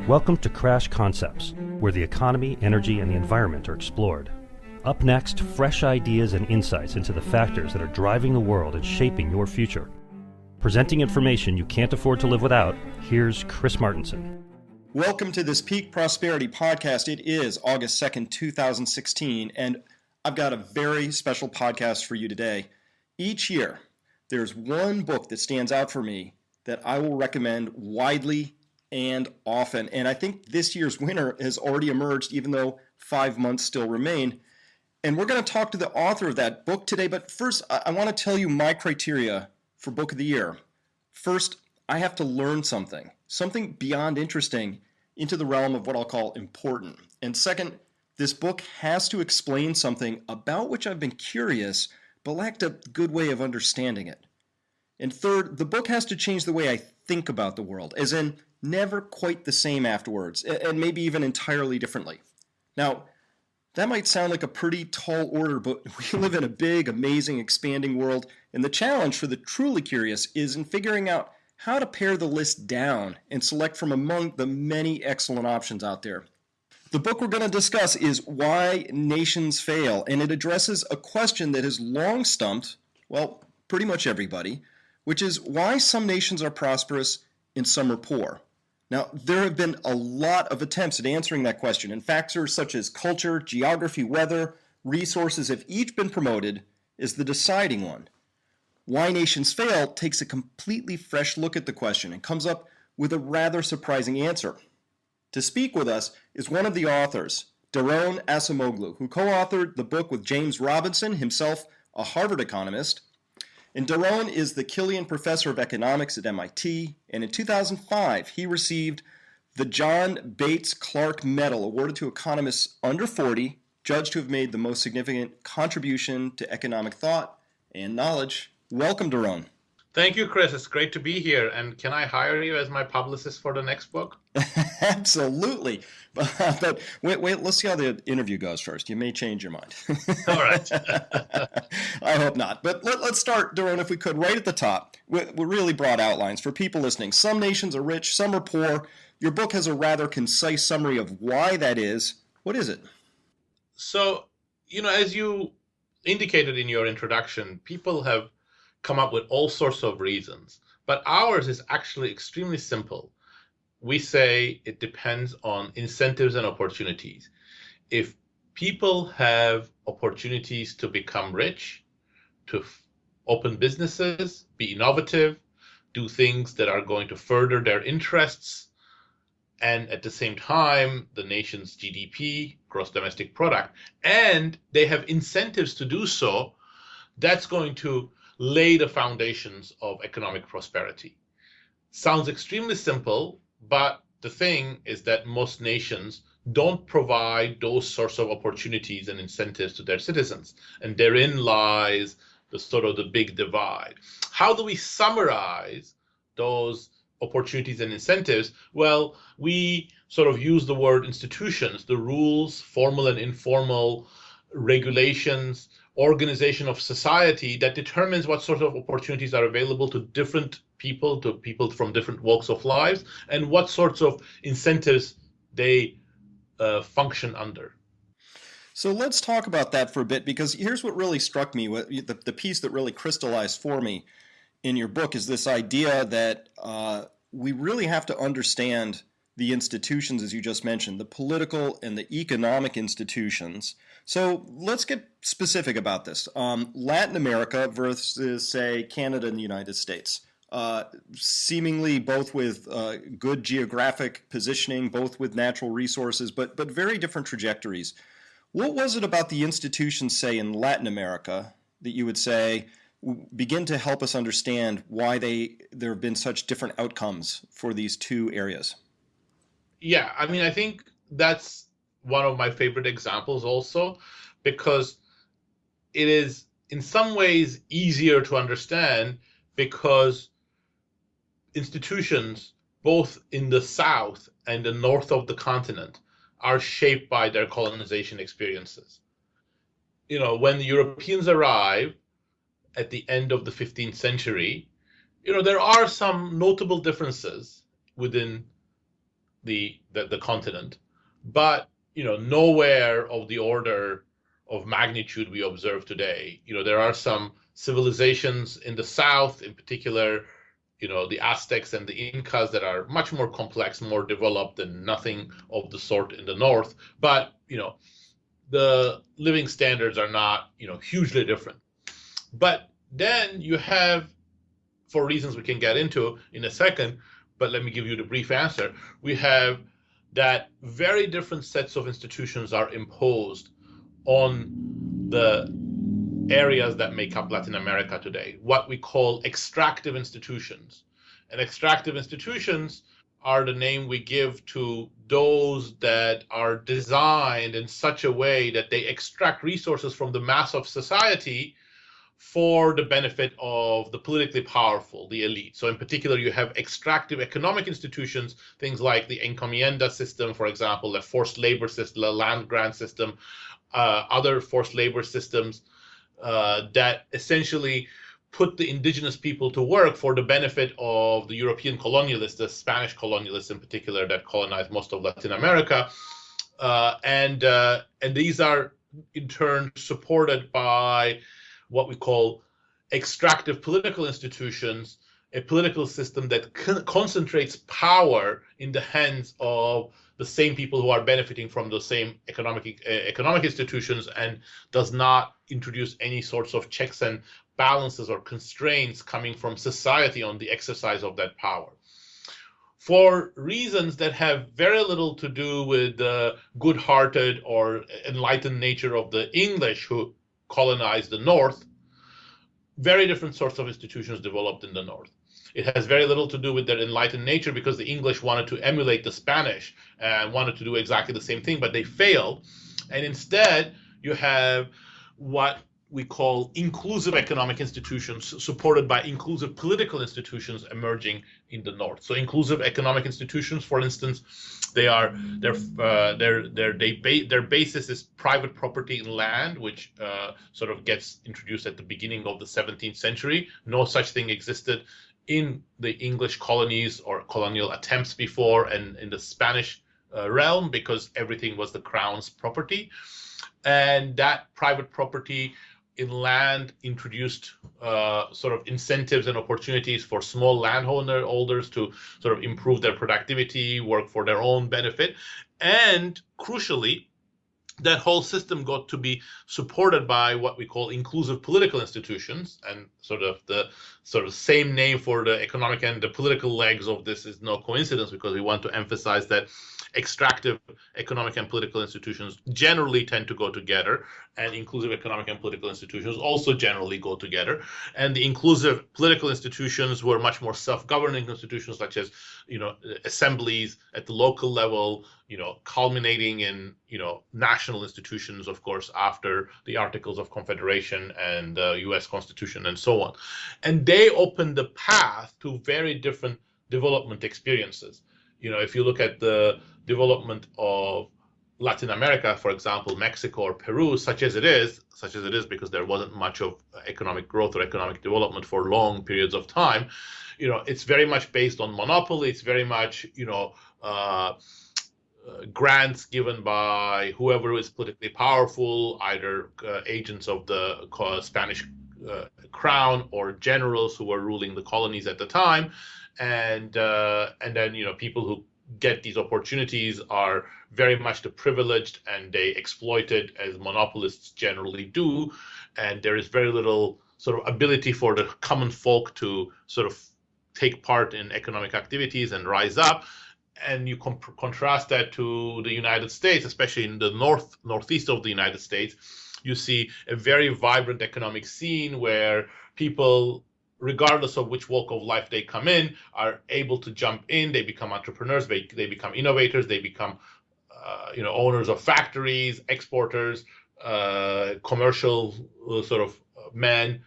Welcome to Crash Concepts, where the economy, energy, and the environment are explored. Up next, fresh ideas and insights into the factors that are driving the world and shaping your future. Presenting information you can't afford to live without, here's Chris Martenson. Welcome to this Peak Prosperity podcast. It is August 2nd, 2016, and I've got a very special podcast for you today. Each year, there's one book that stands out for me that I will recommend widely and often. And I think this year's winner has already emerged, even though 5 months still remain. And we're going to talk to the author of that book today. But first, I want to tell you my criteria for Book of the Year. First, I have to learn something beyond interesting into the realm of what I'll call important. And second, this book has to explain something about which I've been curious, but lacked a good way of understanding it. And third, the book has to change the way I think about the world, as in never quite the same afterwards, and maybe even entirely differently. Now, that might sound like a pretty tall order, but we live in a big, amazing, expanding world, and the challenge for the truly curious is in figuring out how to pare the list down and select from among the many excellent options out there. The book we're going to discuss is Why Nations Fail, and it addresses a question that has long stumped, well, pretty much everybody, which is why some nations are prosperous and some are poor. Now, there have been a lot of attempts at answering that question, and factors such as culture, geography, weather, resources have each been promoted as the deciding one. Why Nations Fail takes a completely fresh look at the question and comes up with a rather surprising answer. To speak with us is one of the authors, Daron Acemoglu, who co-authored the book with James Robinson, himself a Harvard economist. And Daron is the Killian Professor of Economics at MIT, and in 2005 he received the John Bates Clark Medal awarded to economists under 40, judged to have made the most significant contribution to economic thought and knowledge. Welcome, Daron. Thank you, Chris. It's great to be here. And can I hire you as my publicist for the next book? Absolutely. But wait, let's see how the interview goes first. You may change your mind. All right. I hope not. But let's start, Daron, if we could, right at the top, with really broad outlines for people listening. Some nations are rich, some are poor. Your book has a rather concise summary of why that is. What is it? So, as you indicated in your introduction, people have come up with all sorts of reasons, but ours is actually extremely simple. We say it depends on incentives and opportunities. If people have opportunities to become rich, to open businesses, be innovative, do things that are going to further their interests, and at the same time, the nation's GDP, gross domestic product, and they have incentives to do so, that's going to lay the foundations of economic prosperity. Sounds extremely simple, but the thing is that most nations don't provide those sorts of opportunities and incentives to their citizens. And therein lies the big divide. How do we summarize those opportunities and incentives? Well, we use the word institutions, the rules, formal and informal regulations, organization of society that determines what sort of opportunities are available to different people, to people from different walks of lives, and what sorts of incentives they function under. So let's talk about that for a bit, because here's what really struck me, the piece that really crystallized for me in your book is this idea that we really have to understand the institutions, as you just mentioned, the political and the economic institutions. So let's get specific about this. Latin America versus, say, Canada and the United States. Seemingly both with good geographic positioning, both with natural resources, but very different trajectories. What was it about the institutions, say, in Latin America that you would say begin to help us understand why there have been such different outcomes for these two areas? Yeah, I think that's one of my favorite examples also, because it is in some ways easier to understand because institutions both in the south and the north of the continent are shaped by their colonization experiences. When the Europeans arrive at the end of the 15th century, there are some notable differences within the continent, but nowhere of the order of magnitude we observe today. There are some civilizations in the south, in particular, the Aztecs and the Incas, that are much more complex, more developed, and nothing of the sort in the north. But the living standards are not hugely different. But then you have, for reasons we can get into in a second, but let me give you the brief answer. We have that very different sets of institutions are imposed on the areas that make up Latin America today, what we call extractive institutions. And extractive institutions are the name we give to those that are designed in such a way that they extract resources from the mass of society for the benefit of the politically powerful, the elite. So in particular, you have extractive economic institutions, things like the encomienda system, for example, the forced labor system, the land grant system, other forced labor systems that essentially put the indigenous people to work for the benefit of the European colonialists, the Spanish colonialists in particular, that colonized most of Latin America. And these are in turn supported by what we call extractive political institutions, a political system that concentrates power in the hands of the same people who are benefiting from the same economic institutions, and does not introduce any sorts of checks and balances or constraints coming from society on the exercise of that power. For reasons that have very little to do with the good-hearted or enlightened nature of the English who colonized the North, very different sorts of institutions developed in the North. It has very little to do with their enlightened nature, because the English wanted to emulate the Spanish and wanted to do exactly the same thing, but they failed. And instead, you have what we call inclusive economic institutions supported by inclusive political institutions emerging in the North. So inclusive economic institutions, for instance, their basis is private property in land, which sort of gets introduced at the beginning of the 17th century. No such thing existed in the English colonies or colonial attempts before, and in the Spanish realm, because everything was the crown's property. And that private property in land introduced sort of incentives and opportunities for small landholders to sort of improve their productivity, work for their own benefit. And crucially, that whole system got to be supported by what we call inclusive political institutions, and sort of the same name for the economic and the political legs of this is no coincidence, because we want to emphasize that extractive economic and political institutions generally tend to go together, and inclusive economic and political institutions also generally go together. And the inclusive political institutions were much more self-governing institutions, such as assemblies at the local level, culminating in national institutions, of course, after the Articles of Confederation and the U.S. Constitution and so on. And they opened the path to very different development experiences. If you look at the development of Latin America, for example, Mexico or Peru, such as it is because there wasn't much of economic growth or economic development for long periods of time, it's very much based on monopoly. It's very much, grants given by whoever is politically powerful, either agents of the Spanish crown or generals who were ruling the colonies at the time. And then, people who get these opportunities are very much the privileged, and they exploit it as monopolists generally do. And there is very little sort of ability for the common folk to sort of take part in economic activities and rise up. And you contrast that to the United States, especially in the northeast of the United States. You see a very vibrant economic scene where people, regardless of which walk of life they come in, are able to jump in. They become entrepreneurs. They become innovators. They become, owners of factories, exporters, commercial sort of men,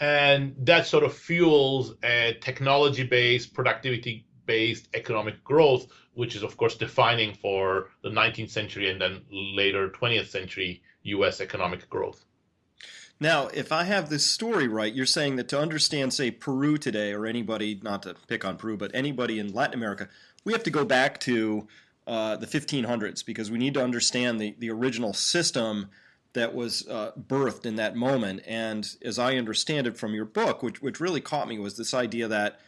and that sort of fuels a technology-based, productivity-based economic growth, which is, of course, defining for the 19th century and then later 20th century U.S. economic growth. Now, if I have this story right, you're saying that to understand, say, Peru today, or anybody, not to pick on Peru, but anybody in Latin America, we have to go back to the 1500s because we need to understand the original system that was birthed in that moment. And as I understand it from your book, which really caught me, was this idea that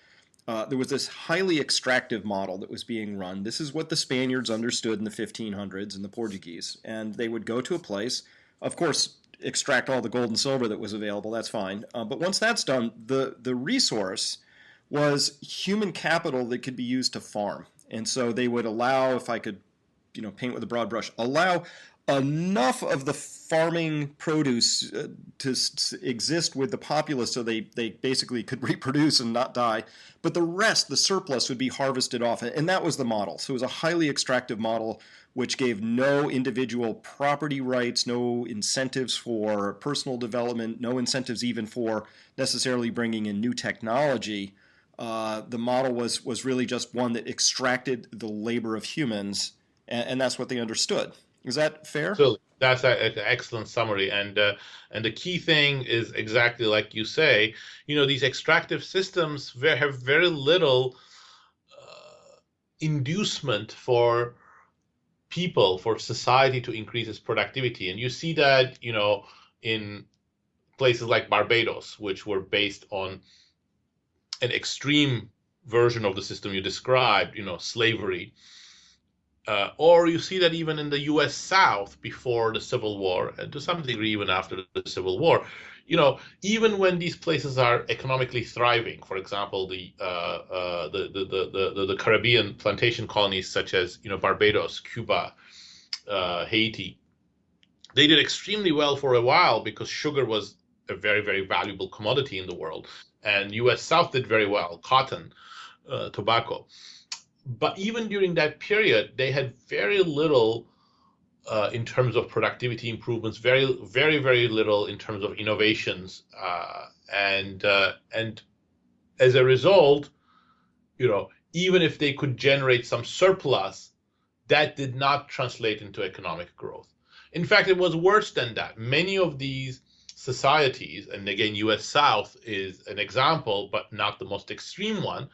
there was this highly extractive model that was being run. This is what the Spaniards understood in the 1500s and the Portuguese. And they would go to a place, of course, extract all the gold and silver that was available. That's fine. But once that's done, the resource was human capital that could be used to farm. And so they would allow, if I could, paint with a broad brush, allow enough of the farming produce to exist with the populace so they basically could reproduce and not die. But the rest, the surplus, would be harvested off. And that was the model. So it was a highly extractive model which gave no individual property rights, no incentives for personal development, no incentives even for necessarily bringing in new technology. The model was really just one that extracted the labor of humans, and that's what they understood. Is that fair? So that's an excellent summary, and the key thing is exactly like you say. These extractive systems have very little inducement for people, for society to increase its productivity, and you see that in places like Barbados, which were based on an extreme version of the system you described, slavery. Or you see that even in the U.S. South before the Civil War, and to some degree even after the Civil War, even when these places are economically thriving, for example, the Caribbean plantation colonies such as Barbados, Cuba, Haiti, they did extremely well for a while because sugar was a very, very valuable commodity in the world, and U.S. South did very well, cotton, tobacco. But even during that period, they had very little in terms of productivity improvements, very, very, very little in terms of innovations, and as a result, even if they could generate some surplus, that did not translate into economic growth. In fact, it was worse than that. Many of these societies, and again, U.S. South is an example, but not the most extreme one.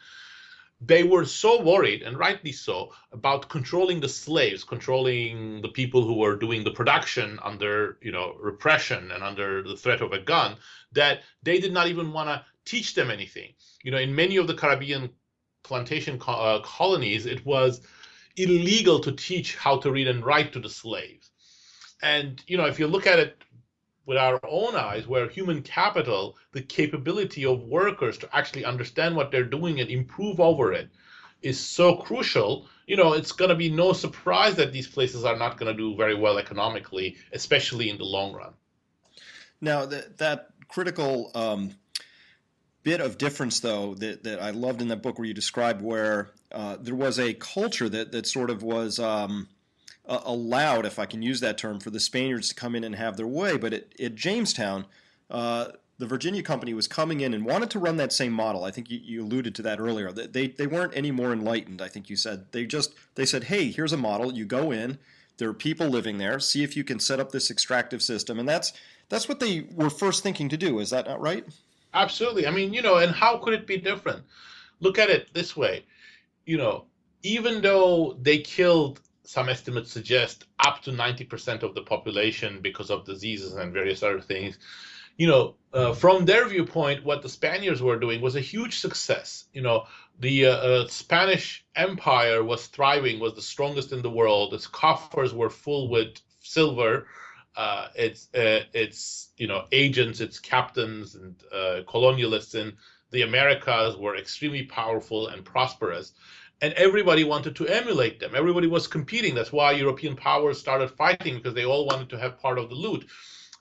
They were so worried, and rightly so, about controlling the slaves, controlling the people who were doing the production under, repression and under the threat of a gun, that they did not even want to teach them anything. In many of the Caribbean plantation colonies, it was illegal to teach how to read and write to the slaves. And, if you look at it with our own eyes, where human capital, the capability of workers to actually understand what they're doing and improve over it, is so crucial, it's going to be no surprise that these places are not going to do very well economically, especially in the long run. Now, that critical bit of difference, though, that I loved in that book where you described where there was a culture that sort of was allowed, if I can use that term, for the Spaniards to come in and have their way. But at Jamestown, the Virginia Company was coming in and wanted to run that same model. I think you alluded to that earlier. They weren't any more enlightened, I think you said. They said, hey, here's a model. You go in. There are people living there. See if you can set up this extractive system. And that's what they were first thinking to do. Is that not right? Absolutely. I mean, and how could it be different? Look at it this way. Even though they killed, some estimates suggest, up to 90% of the population because of diseases and various other things. From their viewpoint, what the Spaniards were doing was a huge success. The Spanish Empire was thriving, was the strongest in the world. Its coffers were full with silver. Its agents, its captains, and colonialists in the Americas were extremely powerful and prosperous. And everybody wanted to emulate them. Everybody was competing. That's why European powers started fighting, because they all wanted to have part of the loot.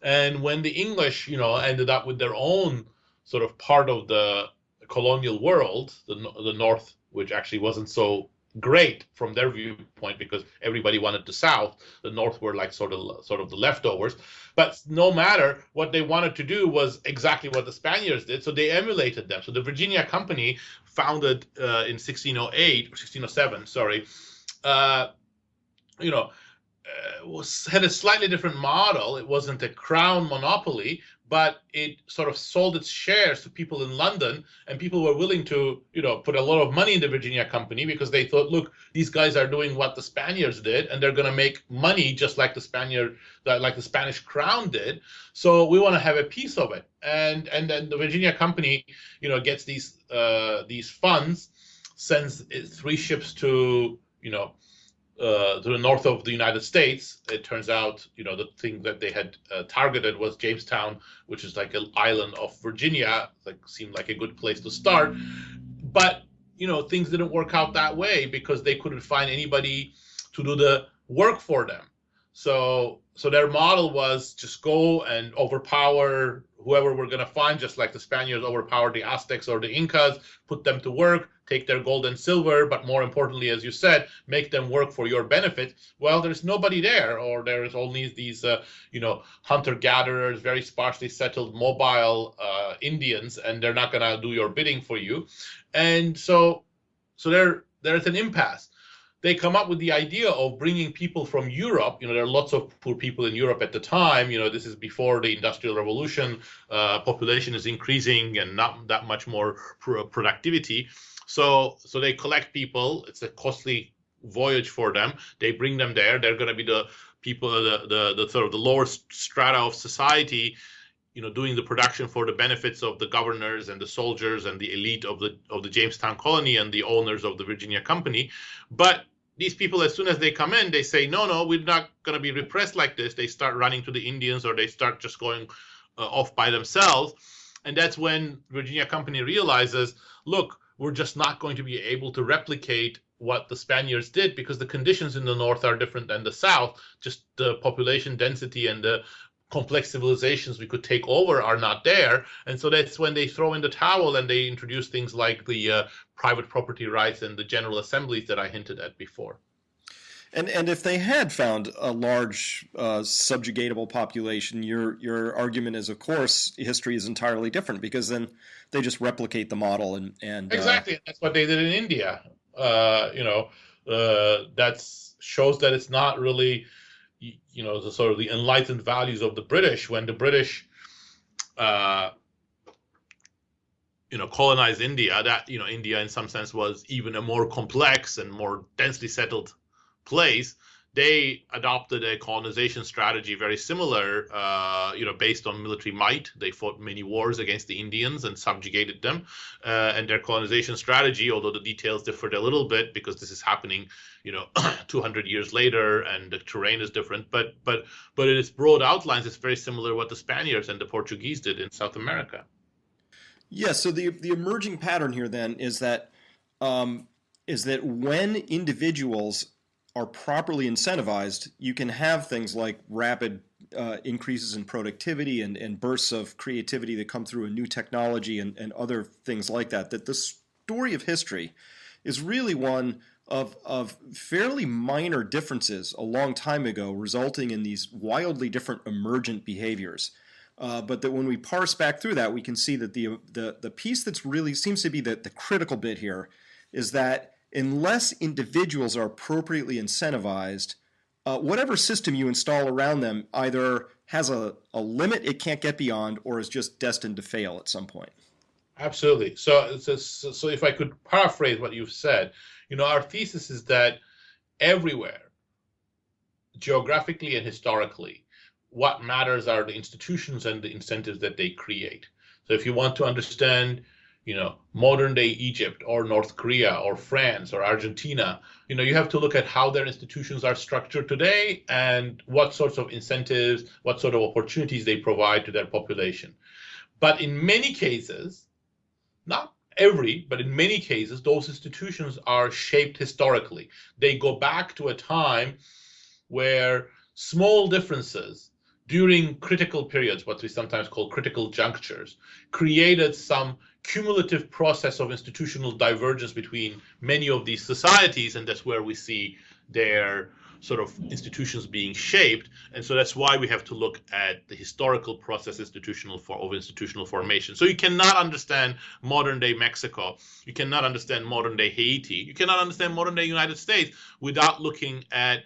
And when the English, ended up with their own sort of part of the colonial world, the North, which actually wasn't so great from their viewpoint because everybody wanted the South. The North were like sort of the leftovers. But no matter, what they wanted to do was exactly what the Spaniards did. So they emulated them. So the Virginia Company, founded in 1608 or 1607, had a slightly different model. It wasn't a crown monopoly, but it sort of sold its shares to people in London, and people were willing to, put a lot of money in the Virginia Company because they thought, look, these guys are doing what the Spaniards did, and they're going to make money just like like the Spanish crown did. So we want to have a piece of it, and then the Virginia Company, gets these funds, sends 3 ships to the north of the United States. It turns out, the thing that they had targeted was Jamestown, which is like an island of Virginia. Seemed like a good place to start. But, things didn't work out that way because they couldn't find anybody to do the work for them. So their model was just go and overpower whoever we're going to find, just like the Spaniards overpowered the Aztecs or the Incas, put them to work, take their gold and silver, but more importantly, as you said, make them work for your benefit. Well, there's nobody there, or there's only these, hunter-gatherers, very sparsely settled, mobile Indians, and they're not going to do your bidding for you. And so there's an impasse. They come up with the idea of bringing people from Europe. There are lots of poor people in Europe at the time. This is before the Industrial Revolution. Population is increasing and not that much more productivity. So they collect people. It's a costly voyage for them. They bring them there. They're going to be the people, the sort of the lower strata of society, doing the production for the benefits of the governors and the soldiers and the elite of the Jamestown colony and the owners of the Virginia Company. But these people, as soon as they come in, they say, no, we're not going to be repressed like this. They start running to the Indians, or they start just going off by themselves. And that's when Virginia Company realizes, look, we're just not going to be able to replicate what the Spaniards did because the conditions in the north are different than the south. Just the population density and the complex civilizations we could take over are not there. And so that's when they throw in the towel and they introduce things like the private property rights and the general assemblies that I hinted at before. And if they had found a large subjugatable population, your argument is, of course, history is entirely different because then they just replicate the model and exactly. That's what they did in India. That shows that it's not really the sort of the enlightened values of the British. When the British colonized India, that India in some sense was even a more complex and more densely settled place. They adopted a colonization strategy very similar, based on military might. They fought many wars against the Indians and subjugated them. And their colonization strategy, although the details differed a little bit because this is happening, 200 years later, and the terrain is different. But in its broad outlines, it's very similar to what the Spaniards and the Portuguese did in South America. Yeah. So the emerging pattern here then is that when individuals are properly incentivized, you can have things like rapid increases in productivity and bursts of creativity that come through a new technology and other things like that. That the story of history is really one of fairly minor differences a long time ago, resulting in these wildly different emergent behaviors. But that when we parse back through that, we can see that the piece that's really seems to be the critical bit here is that unless individuals are appropriately incentivized, whatever system you install around them either has a limit it can't get beyond or is just destined to fail at some point. Absolutely. So if I could paraphrase what you've said, our thesis is that everywhere, geographically and historically, what matters are the institutions and the incentives that they create. So if you want to understand modern day Egypt or North Korea or France or Argentina, you have to look at how their institutions are structured today and what sorts of incentives, what sort of opportunities they provide to their population. But in many cases, not every, but in many cases, those institutions are shaped historically. They go back to a time where small differences during critical periods, what we sometimes call critical junctures, created some cumulative process of institutional divergence between many of these societies, and that's where we see their sort of institutions being shaped. And so that's why we have to look at the historical process of institutional formation. So you cannot understand modern day Mexico, you cannot understand modern day Haiti, you cannot understand modern day United States without looking at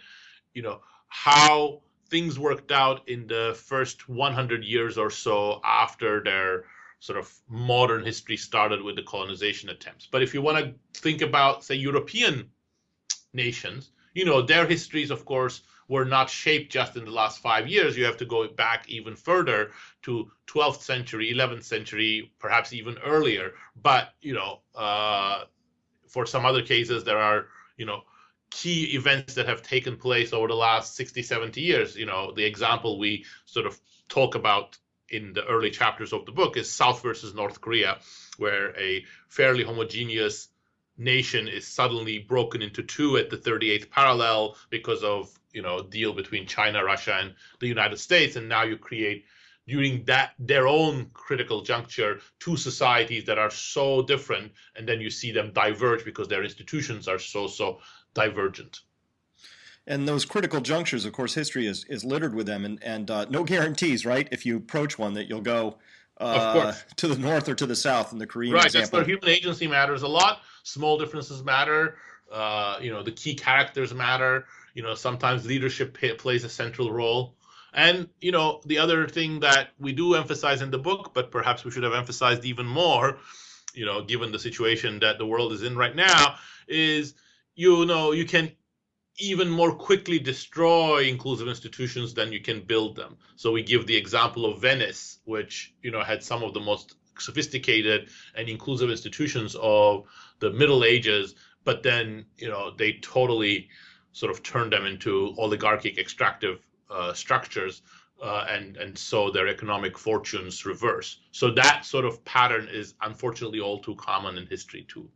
how things worked out in the first 100 years or so after their sort of modern history started with the colonization attempts. But if you want to think about, say, European nations, their histories, of course, were not shaped just in the last 5 years. You have to go back even further to 12th century, 11th century, perhaps even earlier. But, for some other cases, there are, key events that have taken place over the last 60, 70 years. The example we sort of talk about in the early chapters of the book is South versus North Korea, where a fairly homogeneous nation is suddenly broken into two at the 38th parallel because of deal between China, Russia, and the United States. And now you create, during that their own critical juncture, two societies that are so different, and then you see them diverge because their institutions are so divergent. And those critical junctures, of course, history is littered with them, and no guarantees, right? If you approach one, that you'll go to the north or to the south in the Korean example. That's where human agency matters a lot. Small differences matter. The key characters matter. Sometimes leadership plays a central role. And, the other thing that we do emphasize in the book, but perhaps we should have emphasized even more, given the situation that the world is in right now, is, you can even more quickly destroy inclusive institutions than you can build them. So we give the example of Venice, which, had some of the most sophisticated and inclusive institutions of the Middle Ages, but then, they totally sort of turned them into oligarchic extractive structures, and so their economic fortunes reverse. So that sort of pattern is unfortunately all too common in history too.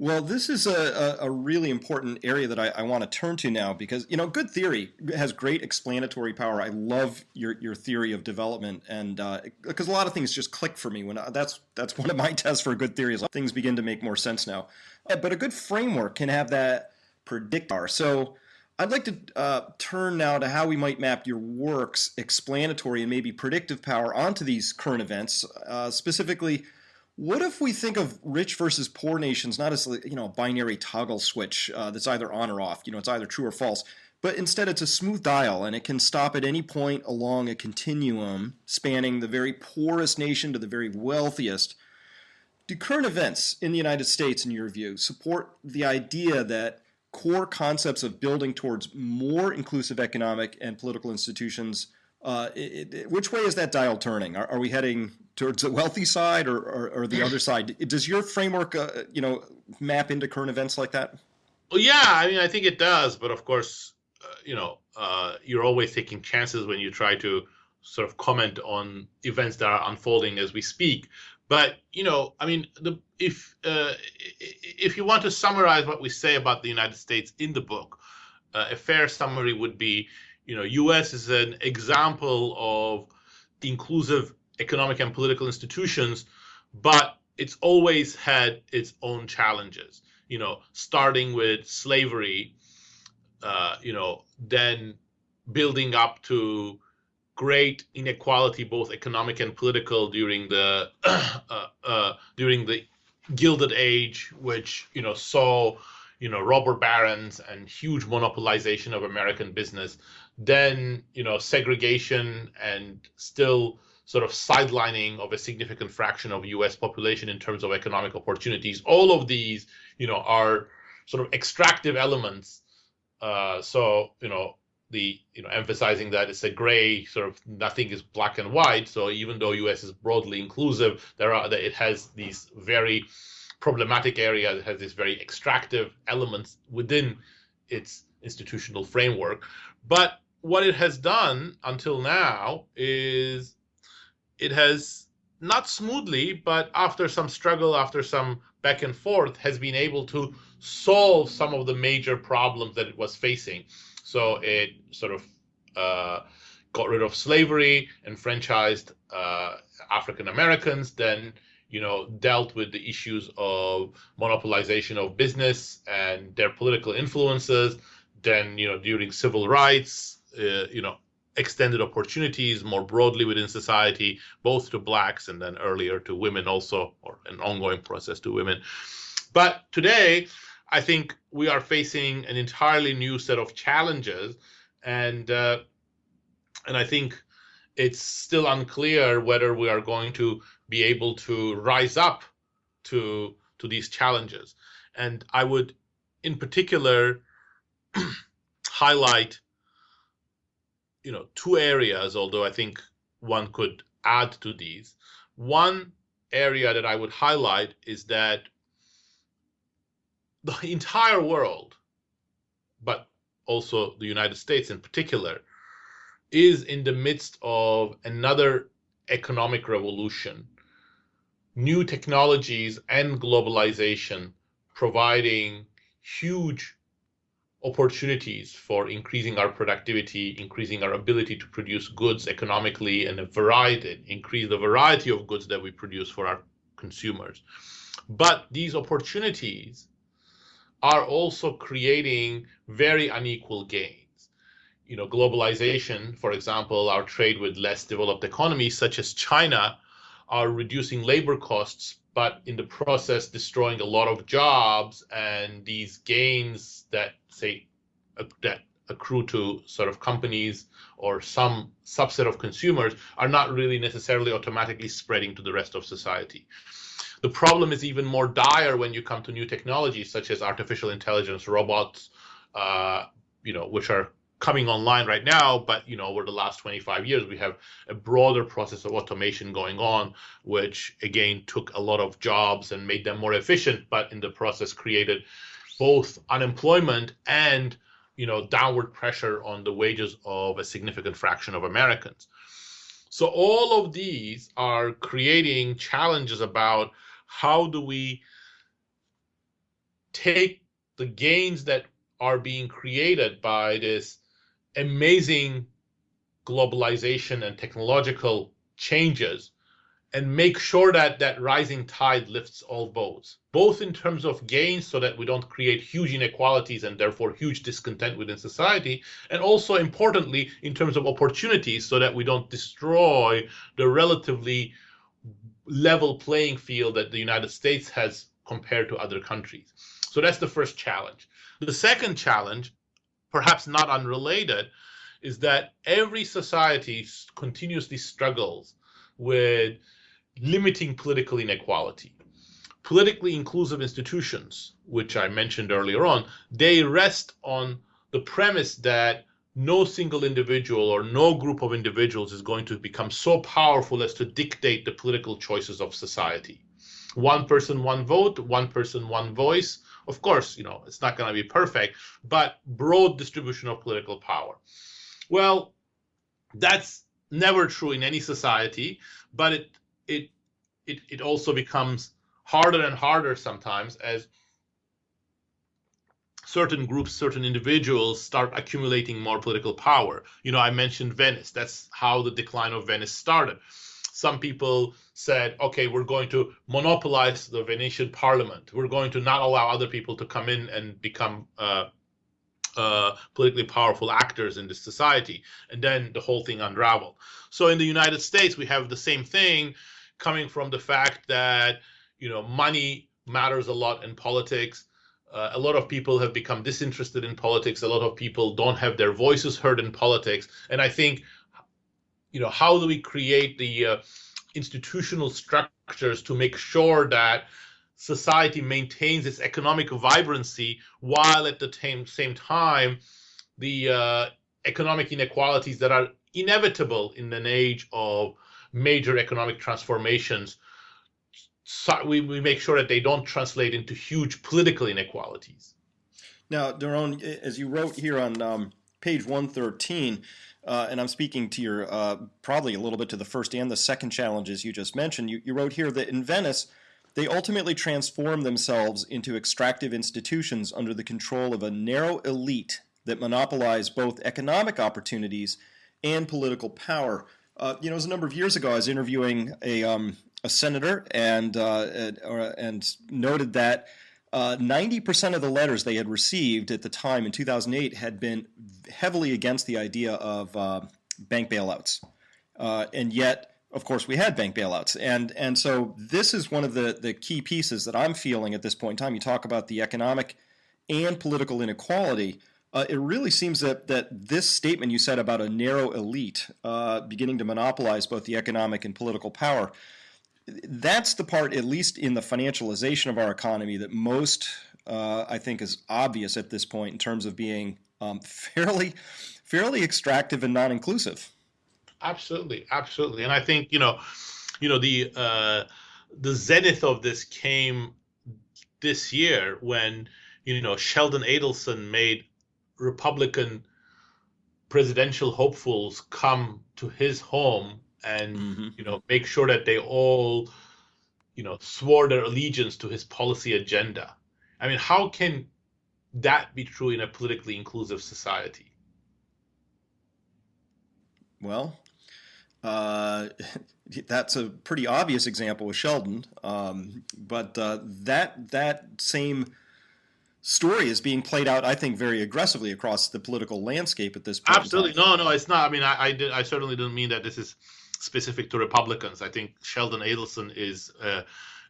Well, this is a really important area that I want to turn to now, because good theory has great explanatory power. I love your theory of development, and because a lot of things just click for me when that's one of my tests for a good theory, is things begin to make more sense now. But a good framework can have that predictor. So I'd like to turn now to how we might map your work's explanatory and maybe predictive power onto these current events. Specifically, what if we think of rich versus poor nations not as a binary toggle switch that's either on or off, it's either true or false, but instead it's a smooth dial, and it can stop at any point along a continuum spanning the very poorest nation to the very wealthiest. Do current events in the United States, in your view, support the idea that core concepts of building towards more inclusive economic and political institutions, which way is that dial turning? Are we heading towards the wealthy side or the other side? Does your framework, map into current events like that? Well, yeah, I think it does. But of course, you're always taking chances when you try to sort of comment on events that are unfolding as we speak. But if you want to summarize what we say about the United States in the book, a fair summary would be, U.S. is an example of inclusive economic and political institutions, but it's always had its own challenges. Starting with slavery, then building up to great inequality, both economic and political, during the Gilded Age, which saw robber barons and huge monopolization of American business. Then segregation and still sort of sidelining of a significant fraction of U.S. population in terms of economic opportunities. All of these are sort of extractive elements. Emphasizing that it's a gray sort of, nothing is black and white. So even though U.S. is broadly inclusive, it has these very problematic areas. It has these very extractive elements within its institutional framework. But what it has done until now is it has, not smoothly, but after some struggle, after some back and forth, has been able to solve some of the major problems that it was facing. So it sort of got rid of slavery, enfranchised African Americans, then dealt with the issues of monopolization of business and their political influences. Then during civil rights, extended opportunities more broadly within society, both to blacks and then earlier to women also, or an ongoing process to women. But today, I think we are facing an entirely new set of challenges, and I think it's still unclear whether we are going to be able to rise up to these challenges. And I would, in particular, highlight, two areas, although I think one could add to these. One area that I would highlight is that the entire world, but also the United States in particular, is in the midst of another economic revolution. New technologies and globalization providing huge opportunities for increasing our productivity, increasing our ability to produce goods economically, and increase the variety of goods that we produce for our consumers. But these opportunities are also creating very unequal gains. Globalization, for example, our trade with less developed economies such as China, are reducing labor costs, but in the process destroying a lot of jobs, and these gains that accrue to sort of companies or some subset of consumers are not really necessarily automatically spreading to the rest of society. The problem is even more dire when you come to new technologies such as artificial intelligence, robots, which are coming online right now, but over the last 25 years, we have a broader process of automation going on, which again took a lot of jobs and made them more efficient, but in the process created both unemployment and downward pressure on the wages of a significant fraction of Americans. So all of these are creating challenges about how do we take the gains that are being created by this amazing globalization and technological changes and make sure that that rising tide lifts all boats, both in terms of gains so that we don't create huge inequalities and therefore huge discontent within society, and also importantly in terms of opportunities so that we don't destroy the relatively level playing field that the United States has compared to other countries. So that's the first challenge. The second challenge, perhaps not unrelated, is that every society continuously struggles with limiting political inequality. Politically inclusive institutions, which I mentioned earlier on, they rest on the premise that no single individual or no group of individuals is going to become so powerful as to dictate the political choices of society. One person, one vote, one person, one voice. Of course, it's not going to be perfect, but broad distribution of political power. Well, that's never true in any society, but it also becomes harder and harder sometimes as certain groups, certain individuals start accumulating more political power. I mentioned Venice. That's how the decline of Venice started. Some people said, okay, we're going to monopolize the Venetian parliament. We're going to not allow other people to come in and become politically powerful actors in this society. And then the whole thing unraveled. So in the United States, we have the same thing coming from the fact that, money matters a lot in politics. A lot of people have become disinterested in politics. A lot of people don't have their voices heard in politics. And I think, how do we create the institutional structures to make sure that society maintains its economic vibrancy while at the same time the economic inequalities that are inevitable in an age of major economic transformations, so we make sure that they don't translate into huge political inequalities. Now, Daron, as you wrote here on page 113, and I'm speaking to your probably a little bit to the first and the second challenges you just mentioned, you wrote here that in Venice, they ultimately transform themselves into extractive institutions under the control of a narrow elite that monopolize both economic opportunities and political power. It was a number of years ago, I was interviewing a senator and noted that 90% of the letters they had received at the time in 2008 had been heavily against the idea of bank bailouts. And yet, of course, we had bank bailouts. And so this is one of the key pieces that I'm feeling at this point in time. You talk about the economic and political inequality, it really seems that this statement you said about a narrow elite beginning to monopolize both the economic and political power, that's the part, at least in the financialization of our economy, that most, I think, is obvious at this point in terms of being fairly extractive and non-inclusive. Absolutely, absolutely. And I think, the zenith of this came this year when, Sheldon Adelson made Republican presidential hopefuls come to his home and, make sure that they all, swore their allegiance to his policy agenda. I mean, how can that be true in a politically inclusive society? Well, that's a pretty obvious example with Sheldon, but that same story is being played out, I think, very aggressively across the political landscape at this point. Absolutely, no, it's not. I mean, I certainly didn't mean that this is specific to Republicans. I think Sheldon Adelson is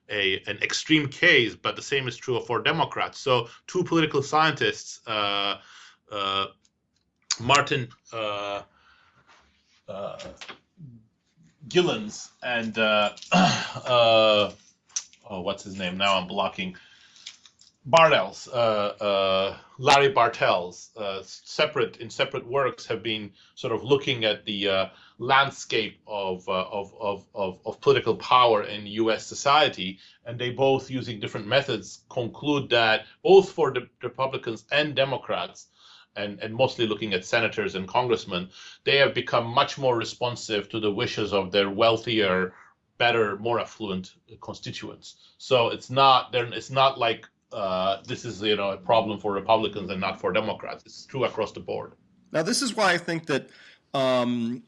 an extreme case, but the same is true for Democrats. So, two political scientists, Martin Gillens and what's his name? Now I'm blocking. Bartels, Larry Bartels, separate works have been sort of looking at the landscape of political power in U.S. society, and they both, using different methods, conclude that both for the Republicans and Democrats, and mostly looking at senators and congressmen, they have become much more responsive to the wishes of their wealthier, better, more affluent constituents. So it's not like this is a problem for Republicans and not for Democrats. It's true across the board. Now, this is why I think that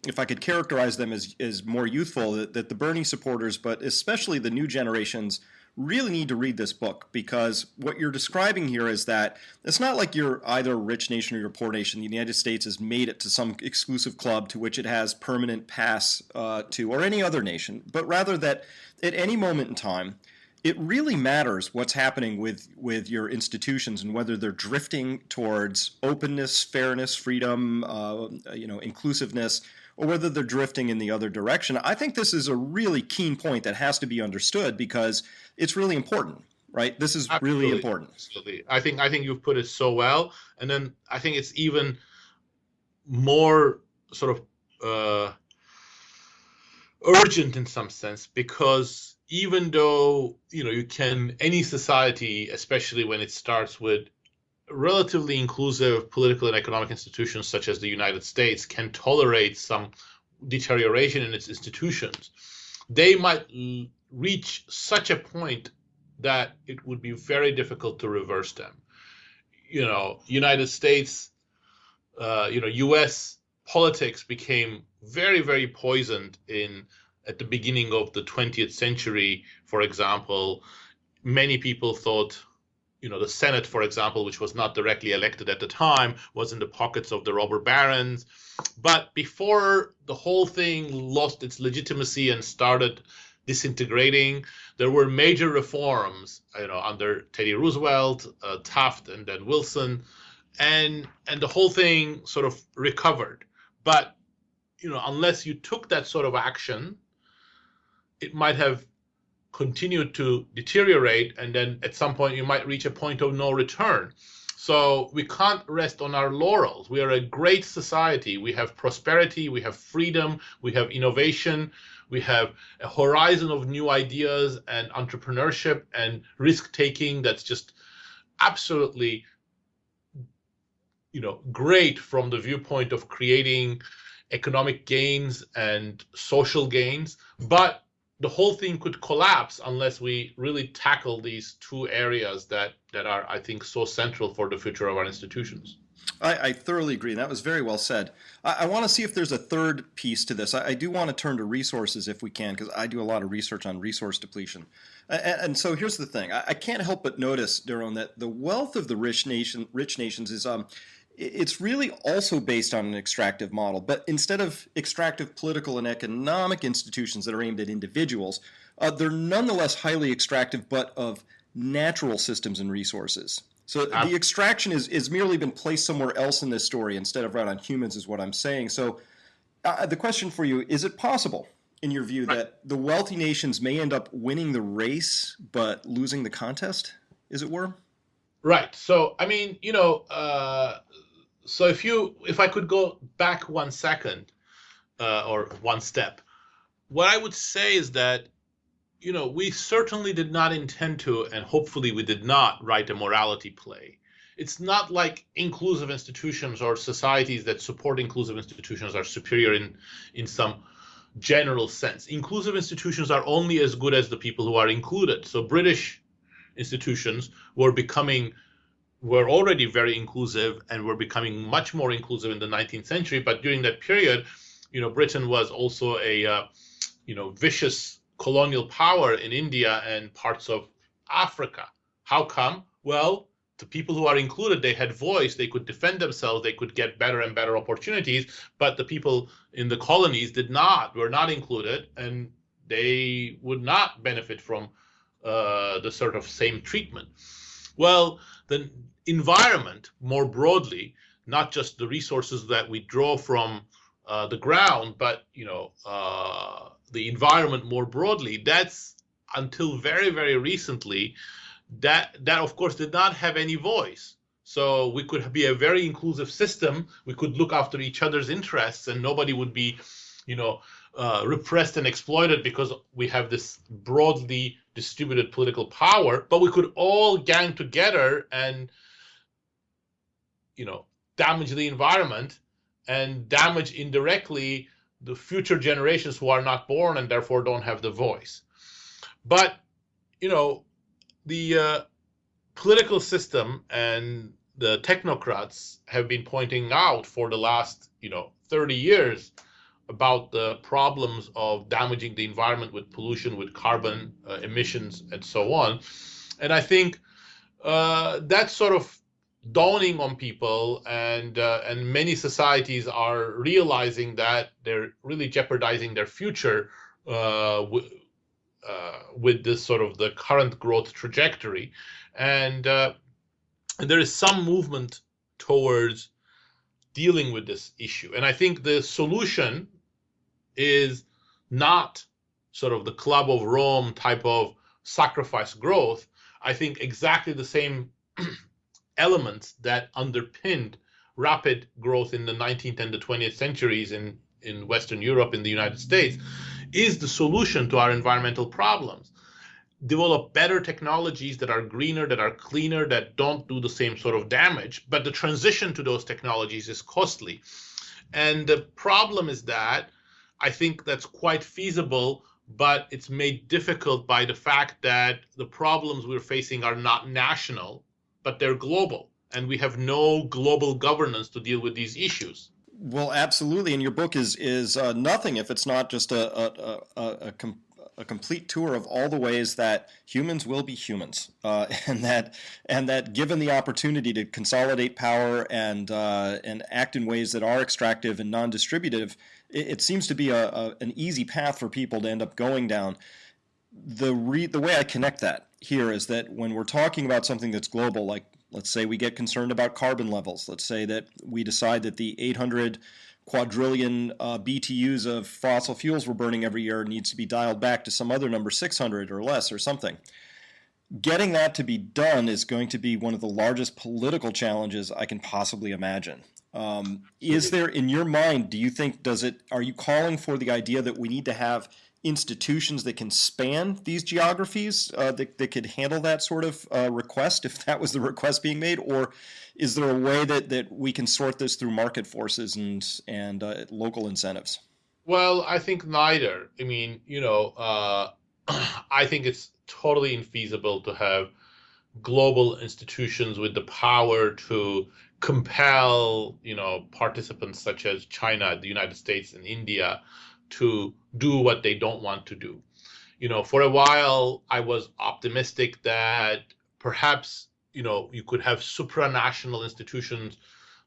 if I could characterize them as more youthful, that the Bernie supporters, but especially the new generations, really need to read this book, because what you're describing here is that it's not like you're either a rich nation or you're a poor nation. The United States has made it to some exclusive club to which it has permanent pass to, or any other nation, but rather that at any moment in time, it really matters what's happening with your institutions and whether they're drifting towards openness, fairness, freedom, inclusiveness, or whether they're drifting in the other direction. I think this is a really keen point that has to be understood because it's really important, right? This is really important. Absolutely. I think you've put it so well. And then I think it's even more sort of urgent in some sense, because even though, any society, especially when it starts with relatively inclusive political and economic institutions such as the United States, can tolerate some deterioration in its institutions, they might reach such a point that it would be very difficult to reverse them. United States, U.S. politics became very, very poisoned at the beginning of the 20th century. For example, many people thought, the Senate, for example, which was not directly elected at the time, was in the pockets of the robber barons. But before the whole thing lost its legitimacy and started disintegrating, there were major reforms, under Teddy Roosevelt, Taft, and then Wilson, and the whole thing sort of recovered. But, unless you took that sort of action, it might have continued to deteriorate, and then at some point you might reach a point of no return. So we can't rest on our laurels. We are a great society. We have prosperity, we have freedom, we have innovation, we have a horizon of new ideas and entrepreneurship and risk-taking that's just absolutely, great from the viewpoint of creating economic gains and social gains. But the whole thing could collapse unless we really tackle these two areas that are, I think, so central for the future of our institutions. I thoroughly agree. That was very well said. I want to see if there's a third piece to this. I do want to turn to resources if we can, because I do a lot of research on resource depletion. And so here's the thing. I can't help but notice, Daron, that the wealth of the rich nations is it's really also based on an extractive model. But instead of extractive political and economic institutions that are aimed at individuals, they're nonetheless highly extractive, but of natural systems and resources. So the extraction is merely been placed somewhere else in this story instead of right on humans, is what I'm saying. So the question for you, is it possible, in your view, that the wealthy nations may end up winning the race but losing the contest, as it were? Right. So, I mean, so if I could go back 1 second, or one step, what I would say is that, we certainly did not intend to, and hopefully we did not write a morality play. It's not like inclusive institutions or societies that support inclusive institutions are superior in some general sense. Inclusive institutions are only as good as the people who are included. So British institutions were already very inclusive and were becoming much more inclusive in the 19th century. But during that period, Britain was also a vicious colonial power in India and parts of Africa. How come? Well, the people who are included, they had voice, they could defend themselves, they could get better and better opportunities, but the people in the colonies were not included, and they would not benefit from the sort of same treatment. Well, the environment more broadly, not just the resources that we draw from the ground, but the environment more broadly, that's until very, very recently, that of course did not have any voice. So we could be a very inclusive system. We could look after each other's interests, and nobody would be, repressed and exploited because we have this broadly distributed political power. But we could all gang together and, damage the environment and damage indirectly the future generations who are not born and therefore don't have the voice. But, the political system and the technocrats have been pointing out for the last, 30 years about the problems of damaging the environment with pollution, with carbon emissions, and so on. And I think that's sort of dawning on people, and many societies are realizing that they're really jeopardizing their future with this sort of the current growth trajectory, and there is some movement towards dealing with this issue. And I think the solution is not sort of the Club of Rome type of sacrifice growth. I think exactly the same elements that underpinned rapid growth in the 19th and the 20th centuries in Western Europe, in the United States, is the solution to our environmental problems. Develop better technologies that are greener, that are cleaner, that don't do the same sort of damage. But the transition to those technologies is costly. And the problem is that I think that's quite feasible, but it's made difficult by the fact that the problems we're facing are not national, but they're global. And we have no global governance to deal with these issues. Well, absolutely. And your book is nothing if it's not just a complete tour of all the ways that humans will be humans, and that given the opportunity to consolidate power and act in ways that are extractive and non-distributive, it seems to be an easy path for people to end up going down. The way I connect that here is that when we're talking about something that's global, like let's say we get concerned about carbon levels. Let's say that we decide that the 800 quadrillion BTUs of fossil fuels we're burning every year needs to be dialed back to some other number, 600 or less or something. Getting that to be done is going to be one of the largest political challenges I can possibly imagine. Is there, in your mind, do you think, are you calling for the idea that we need to have institutions that can span these geographies that could handle that sort of request, if that was the request being made? Or is there a way that we can sort this through market forces and local incentives? Well, I think neither. I mean, I think it's totally infeasible to have global institutions with the power to compel, participants such as China, the United States, and India to do what they don't want to do. For a while, I was optimistic that perhaps, you could have supranational institutions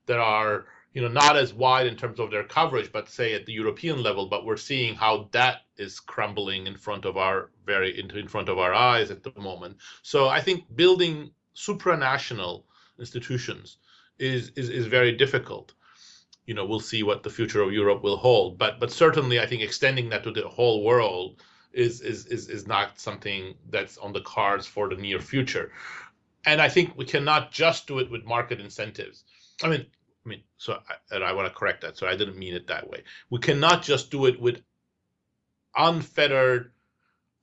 that are, not as wide in terms of their coverage, but say at the European level. But we're seeing how that is crumbling in front of our eyes at the moment. So I think building supranational institutions is very difficult. We'll see what the future of Europe will hold, but certainly I think extending that to the whole world is not something that's on the cards for the near future. And I think we cannot just do it with market incentives. I want to correct that. So I didn't mean it that way. We cannot just do it with unfettered,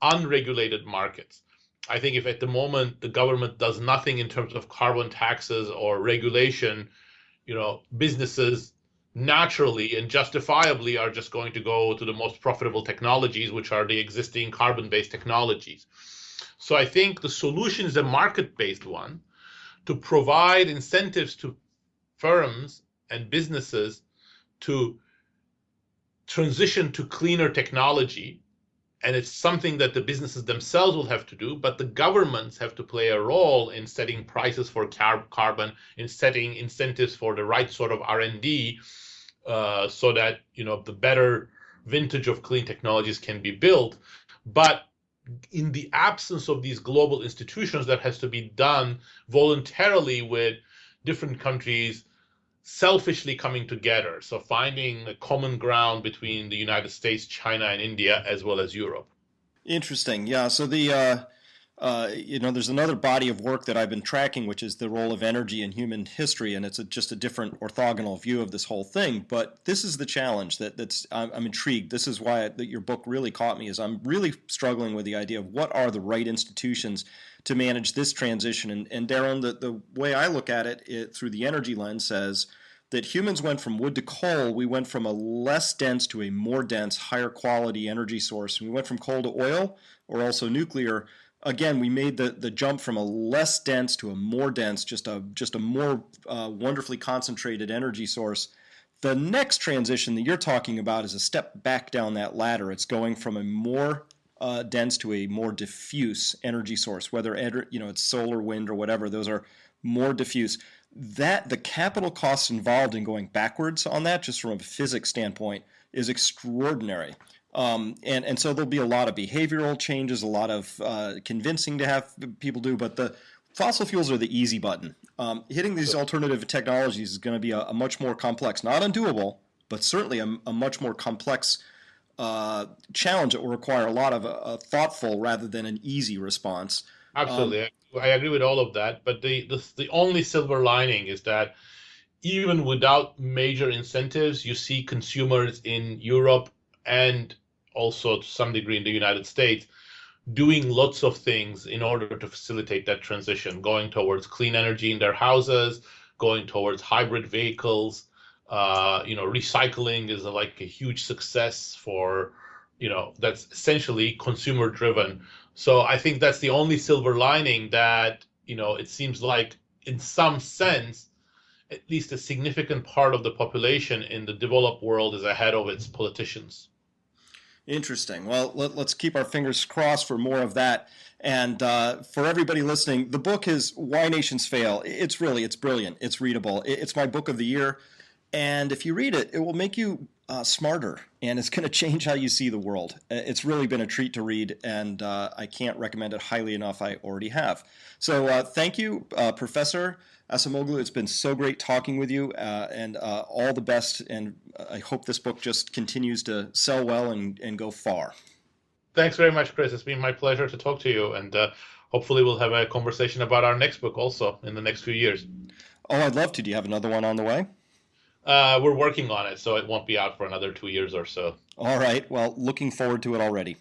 unregulated markets. I think if at the moment the government does nothing in terms of carbon taxes or regulation, businesses naturally and justifiably are just going to go to the most profitable technologies, which are the existing carbon-based technologies. So I think the solution is a market-based one to provide incentives to firms and businesses to transition to cleaner technology. And it's something that the businesses themselves will have to do, but the governments have to play a role in setting prices for carbon, in setting incentives for the right sort of R&D, so that the better vintage of clean technologies can be built. But in the absence of these global institutions, that has to be done voluntarily with different countries selfishly coming together. So finding a common ground between the United States, China, and India, as well as Europe. Interesting. Yeah. So there's another body of work that I've been tracking, which is the role of energy in human history, and it's just a different orthogonal view of this whole thing. But this is the challenge I'm intrigued. This is why your book really caught me, is I'm really struggling with the idea of what are the right institutions to manage this transition. And Daron, the way I look at it through the energy lens says that humans went from wood to coal. We went from a less dense to a more dense, higher quality energy source. We went from coal to oil, or also nuclear. Again, we made the jump from a less dense to a more dense, just a more wonderfully concentrated energy source. The next transition that you're talking about is a step back down that ladder. It's going from a more dense to a more diffuse energy source, whether it's solar, wind, or whatever. Those are more diffuse. That the capital costs involved in going backwards on that, just from a physics standpoint, is extraordinary. And so there'll be a lot of behavioral changes, a lot of convincing to have people do, but the fossil fuels are the easy button. Hitting these alternative technologies is going to be a much more complex, not undoable, but certainly a much more complex challenge that will require a lot of thoughtful rather than an easy response. Absolutely. I agree with all of that. But the only silver lining is that even without major incentives, you see consumers in Europe and also to some degree in the United States doing lots of things in order to facilitate that transition, going towards clean energy in their houses, going towards hybrid vehicles. Recycling is like a huge success for, that's essentially consumer driven. So I think that's the only silver lining, that, it seems like in some sense, at least a significant part of the population in the developed world is ahead of its politicians. Interesting. Well, let's keep our fingers crossed for more of that. And for everybody listening, the book is Why Nations Fail. It's brilliant. It's readable. It's my book of the year. And if you read it, it will make you smarter, and it's going to change how you see the world. It's really been a treat to read, and I can't recommend it highly enough. I already have. So thank you, Professor Acemoglu. It's been so great talking with you, and all the best. And I hope this book just continues to sell well and go far. Thanks very much, Chris. It's been my pleasure to talk to you, and hopefully we'll have a conversation about our next book also in the next few years. Oh, I'd love to. Do you have another one on the way? We're working on it, so it won't be out for another 2 years or so. All right. Well, looking forward to it already.